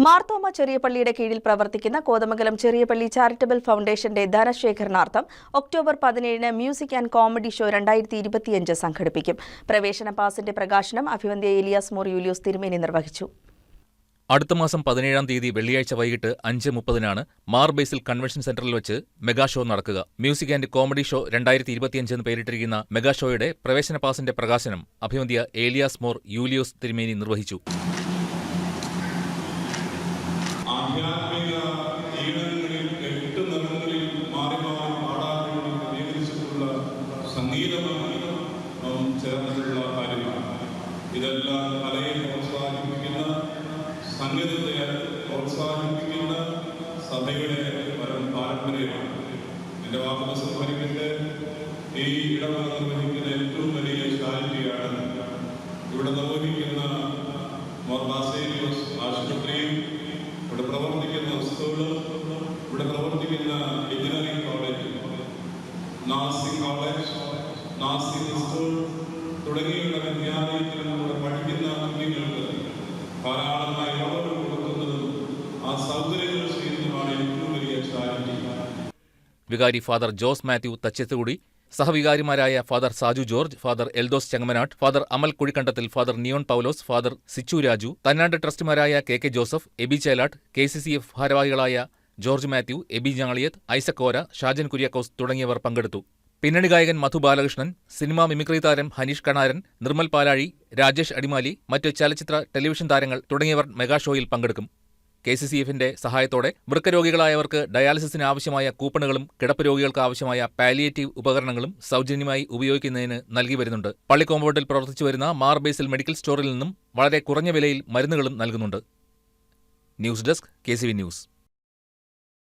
മാർത്തോമ ചെറിയപള്ളിയുടെ കീഴിൽ പ്രവർത്തിക്കുന്ന കോതമംഗലം ചെറിയപള്ളി ചാരിറ്റബിൾ ഫൗണ്ടേഷന്റെ ധനശേഖരണാർത്ഥം October 17 music and comedy show 2025 സംഘടിപ്പിക്കും. പ്രവേശന പാസിന്റെ പ്രകാശനം അഭിവന്ദ്യ ഏലിയാസ് മോർ യൂലിയോസ് തിരുമേനി നിർവഹിച്ചു. അടുത്ത മാസം 17-ാം തീയതി വെള്ളിയാഴ്ച വൈകിട്ട് 5:30-നാണ് മാർ ബേസിൽ കൺവെൻഷൻ സെന്ററിൽ വെച്ച് മെഗാ ഷോ നടക്കുക. മ്യൂസിക് ആൻഡ് കോമഡി ഷോ 2025 എന്ന് പേരിട്ടിരിക്കുന്ന മെഗാ ഷോയുടെ പ്രവേശന പാസിന്റെ പ്രകാശനം അഭിവന്ദ്യ ഏലിയാസ് മോർ യൂലിയോസ് തിരുമേനി നിർവഹിച്ചു. ആധ്യാത്മിക ഈണങ്ങളിൽ 8 നിറങ്ങളിൽ മാറി മാറി പാടാനുള്ള ക്രമീകരിച്ചിട്ടുള്ള സംഗീതമായി ചേർന്നിട്ടുള്ള കാര്യമാണ്. ഇതെല്ലാം കലയെ പ്രോത്സാഹിപ്പിക്കുന്ന, സംഗീതത്തെ പ്രോത്സാഹിപ്പിക്കുന്ന സഭയുടെ പാരമ്പര്യമാണ്. എൻ്റെ വാക്കുകൾ സംഭരിക്കട്ടെ, ഈ ഇടവക നിർവഹിക്കുന്ന ഏറ്റവും വലിയ ചാരിറ്റിയാണ് ഇവിടെ നിർവഹിക്കുന്ന മോർ ബാസേലിയോസ് ആശുപത്രിയും, ഇവിടെ പ്രവർത്തിക്കുന്ന സ്കൂളും, ഇവിടെ പ്രവർത്തിക്കുന്ന engineering college, nursing college, nursing school തുടങ്ങിയുള്ള വിദ്യാലയത്തിലും ഇവിടെ പഠിക്കുന്ന കുഞ്ഞുങ്ങൾക്ക് ധാരാളമായി ഇളവുകൾ കൊടുക്കുന്നതും ആ സൗകര്യങ്ങൾ ചെയ്യുന്നതുമാണ് ഏറ്റവും വലിയ ചാരിറ്റി. വികാരി ഫാദർ ജോസ് മാത്യു തച്ചത്തുകൂടി, സഹവികാരിമാരായ father Saju George, father Eldhose Chengamanatt, father Amal Kuzhikandathil, father Neon Paulose, father Sichu Raju, തന്നാണ്ട് ട്രസ്റ്റിമാരായ കെ ജോസഫ്, എബി ചേലാട്ട്, KCCF ഭാരവാഹികളായ ജോർജ് മാത്യു, എബി ജാളിയത്ത്, ഐസക് കോര, ഷാജൻ കുര്യാക്കോസ് തുടങ്ങിയവർ പങ്കെടുത്തു. പിന്നണി ഗായകൻ മധു ബാലകൃഷ്ണൻ, സിനിമാ മിമിക്രി താരം ഹനീഷ് കണാരൻ, നിർമ്മൽ പാലാഴി, രാജേഷ് അടിമാലി, മറ്റ് ചലച്ചിത്ര ടെലിവിഷൻ താരങ്ങൾ തുടങ്ങിയവർ മെഗാഷോയിൽ പങ്കെടുക്കും. KCCFന്റെ സഹായത്തോടെ വൃക്കരോഗികളായവർക്ക് ഡയാലിസിസിന് ആവശ്യമായ കൂപ്പണുകളും കിടപ്പ് രോഗികൾക്ക് ആവശ്യമായ പാലിയേറ്റീവ് ഉപകരണങ്ങളും സൗജന്യമായി ഉപയോഗിക്കുന്നതിന് നൽകി വരുന്നുണ്ട്. പള്ളി കോമ്പൗണ്ടിൽ പ്രവർത്തിച്ചുവരുന്ന മാർ ബേസിൽ മെഡിക്കൽ സ്റ്റോറിൽ നിന്നും വളരെ കുറഞ്ഞ വിലയിൽ മരുന്നുകളും നൽകുന്നുണ്ട്. News desk KCV news.